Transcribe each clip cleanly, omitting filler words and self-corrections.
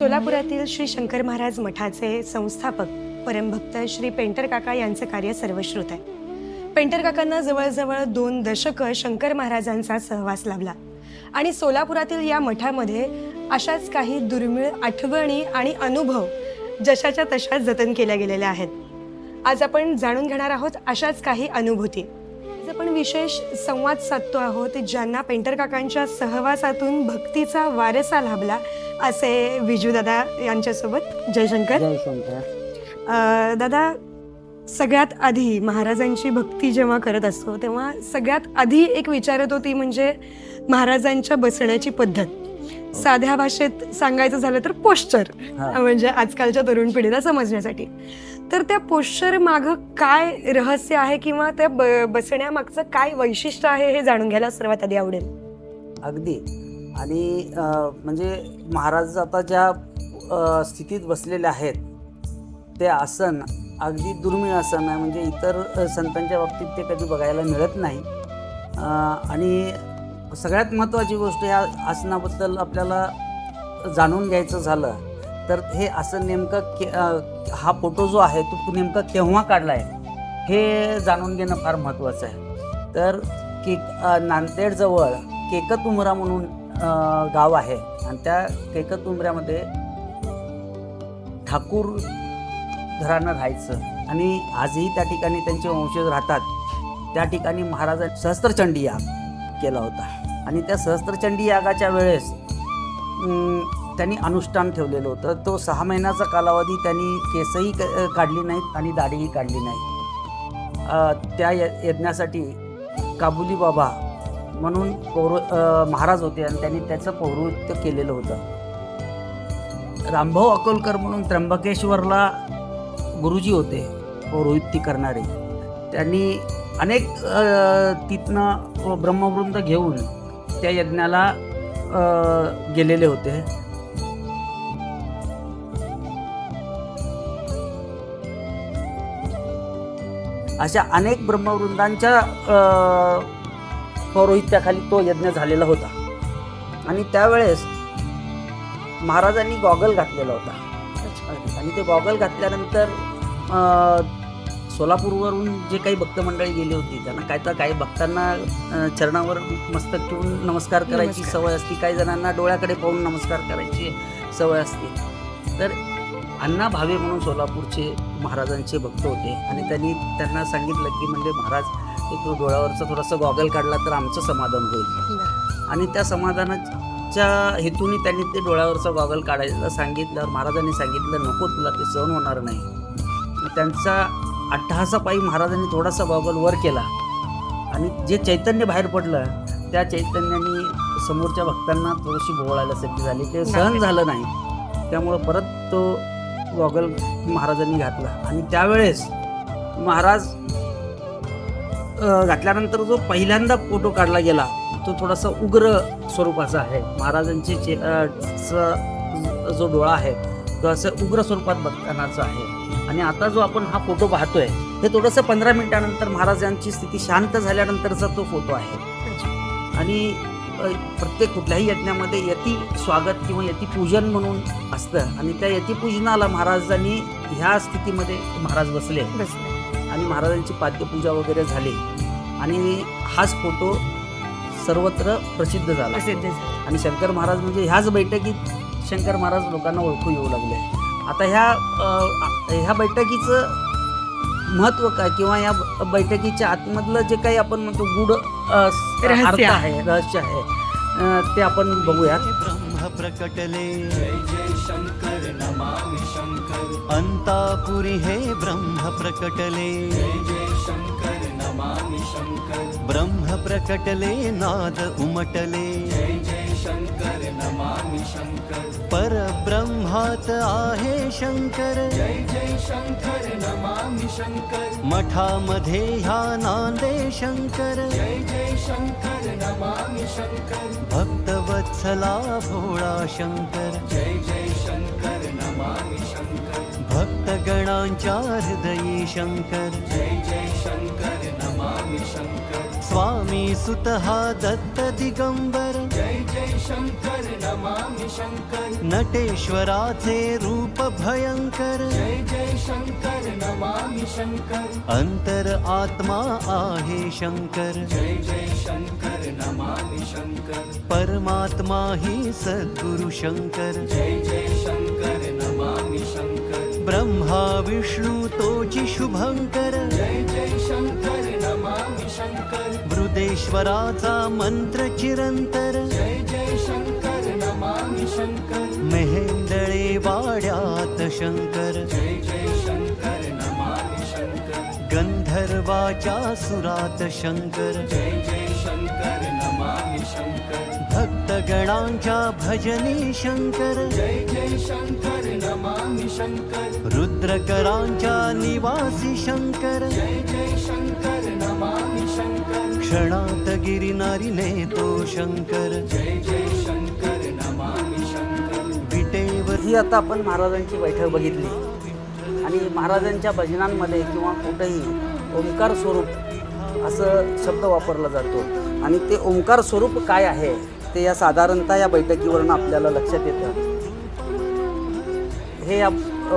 सोलापुरातील श्री शंकर महाराज मठाचे संस्थापक परमभक्त श्री पेंटर काका यांचे कार्य सर्वश्रुत आहे. पेंटर काकांना जवळजवळ 2 दशकं शंकर महाराजांचा सहवास लाभला आणि सोलापुरातील या मठामध्ये अशाच काही दुर्मिळ आठवणी आणि अनुभव जशाच्या तशा जतन केल्या गेलेल्या आहेत. आज आपण जाणून घेणार आहोत अशाच काही अनुभूती. आज आपण विशेष संवाद साधतो आहोत ज्यांना पेंटर काकांच्या सहवासातून भक्तीचा वारसा लाभला असे विजू दादा यांच्यासोबत. जयशंकर. दादा, सगळ्यात आधी महाराजांची भक्ती जेव्हा करत असतो तेव्हा सगळ्यात आधी एक विचारत होती म्हणजे महाराजांच्या बसण्याची पद्धत. साध्या भाषेत सांगायचं झालं तर पोश्चर, म्हणजे आजकालच्या तरुण पिढीला समजण्यासाठी. तर त्या पोश्चर मागं काय रहस्य आहे किंवा त्या बसण्यामागचं काय वैशिष्ट्य आहे हे जाणून घ्यायला सर्वात आधी आवडेल. अगदी. आणि म्हणजे महाराज आता ज्या स्थितीत बसलेले आहेत ते आसन अगदी दुर्मिळ आसन आहे. म्हणजे इतर संतांच्या बाबतीत ते कधी बघायला मिळत नाही. आणि सगळ्यात महत्त्वाची गोष्ट या आसनाबद्दल आपल्याला जाणून घ्यायचं झालं तर हे आसन नेमकं हा फोटो जो आहे तो नेमका केव्हा काढला आहे हे जाणून घेणं फार महत्त्वाचं आहे. तर नांदेडजवळ केकतउमरा म्हणून गाव आहे आणि त्या केकतउमऱ्यामध्ये ठाकूर घराणं राहायचं आणि आजही त्या ठिकाणी त्यांचे वंशज राहतात. त्या ठिकाणी महाराजांनी सहस्त्रचंडी याग केला होता आणि त्या सहस्त्रचंडी यागाच्या वेळेस त्यांनी अनुष्ठान ठेवलेलं होतं. तो 6 महिन्याचा कालावधी त्यांनी केसही काढली नाहीत आणि दाढीही काढली नाही. त्या यज्ञासाठी काबुली बाबा म्हणून महाराज होते आणि त्यांनी त्याचं पौरोहित्य केलेलं होतं. रामभाऊ अकोलकर म्हणून त्र्यंबकेश्वरला गुरुजी होते पौरोहित्य करणारे. त्यांनी अनेक तिथनं ब्रह्मवृंद घेऊन त्या यज्ञाला गेलेले होते. अशा अनेक ब्रह्मवृंदांच्या पौरोहित्याखाली तो यज्ञ झालेला होता आणि त्यावेळेस महाराजांनी गॉगल घातलेला होता आणि ते गॉगल घातल्यानंतर सोलापूरवरून जे काही भक्त मंडळी गेली होती त्यांना काही भक्तांना चरणावर मस्तक ठेवून नमस्कार करायची सवय असते. काही जणांना डोळ्याकडे पाहून नमस्कार करायची सवय असते. तर अण्णा भावे म्हणून सोलापूरचे महाराजांचे भक्त होते आणि त्यांना सांगितलं की म्हणजे महाराज तो डोळ्यावरचा थोडासा गॉगल काढला तर आमचं समाधान होईल. आणि त्या समाधानाच्या हेतूने त्यांनी ते डोळ्यावरचा गॉगल काढायला सांगितल्यावर महाराजांनी सांगितलं नको, तुला ते सहन होणार नाही. त्यांचा अट्टहासापायी महाराजांनी थोडासा गॉगल वर केला आणि जे चैतन्य बाहेर पडलं त्या चैतन्याने समोरच्या भक्तांना थोडीशी भोवळायला सज्ज झाली. ते सहन झालं नाही. त्यामुळं परत तो गॉगल महाराजांनी घातला आणि त्यावेळेस महाराज घातल्यानंतर जो पहिल्यांदा फोटो काढला गेला तो थोडासा उग्र स्वरूपाचा आहे. महाराजांचे जो डोळा आहे तो असं उग्र स्वरूपात बघतानाचा आहे. आणि आता जो आपण हा फोटो पाहतोय हे थोडंसं 15 मिनिटानंतर महाराजांची स्थिती शांत झाल्यानंतरचा तो फोटो आहे. आणि प्रत्येक कुठल्याही यज्ञामध्ये यती स्वागत किंवा यती पूजन म्हणून असतं आणि त्या यती पूजनाला महाराजांनी ह्या स्थितीमध्ये महाराज बसले आणि महाराजांची पाद्यपूजा वगैरे झाली आणि हाच फोटो सर्वत्र प्रसिद्ध झाला. आणि शंकर महाराज म्हणजे ह्याच बैठकीत शंकर महाराज लोकांना ओळखू येऊ लागले. आता ह्या बैठकीचं महत्त्व काय किंवा या बैठकीच्या आतमधलं जे काही आपण म्हणतो गूढ रहस्य आहे ते आपण बघूयात. ब्रह्म प्रकटले जय जय शंकर नमामि शंकर. अंतापुरी हे ब्रह्म प्रकटले जय जय शंकर नमामि शंकर. ब्रह्म प्रकटले नाद उमटले जय जय शंकर नमामि शंकर. परब्रह्मात आहे शंकर जय जय शंकर नमामि शंकर. मठामध्ये ह्या नांदे शंकर जय जय शंकर नमामि शंकर. भक्तवत्सला भोळा शंकर जय जय शंकर नमामि शंकर. भक्तगणांच्या हृदयी शंकर जय जय शंकर नमामि शंकर. स्वामी सुत हा दत्त दिगंबर जय जय नटेश्वराचे रूप भयंकर अंतर आत्मा आहे शंकर परमात्मा ही सद्गुरु शंकर ब्रह्मा विष्णु तोची शुभंकर मृदेश्वराचा मंत्र चिरंतर मेहेंदळे वाड्यात शंकर गंधर्वाच्या सुरात शंकर भक्तगणांच्या भजनी शंकर रुद्रकरांच्या निवासी शंकर क्षणात गिरिनारीने तो शंकर विटेवर ही आता आपण महाराजांची बैठक बघितली आणि महाराजांच्या भजनांमध्ये किंवा कुठेही ओंकार स्वरूप असं शब्द वापरला जातो आणि ते ओंकार स्वरूप काय आहे ते या साधारणतः या बैठकीवरून आपल्याला लक्षात येतं. हे या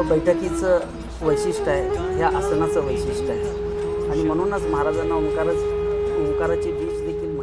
बैठकीचं वैशिष्ट्य आहे, ह्या आसनाचं वैशिष्ट्य आहे आणि म्हणूनच महाराजांना ओंकाराची बीज देखील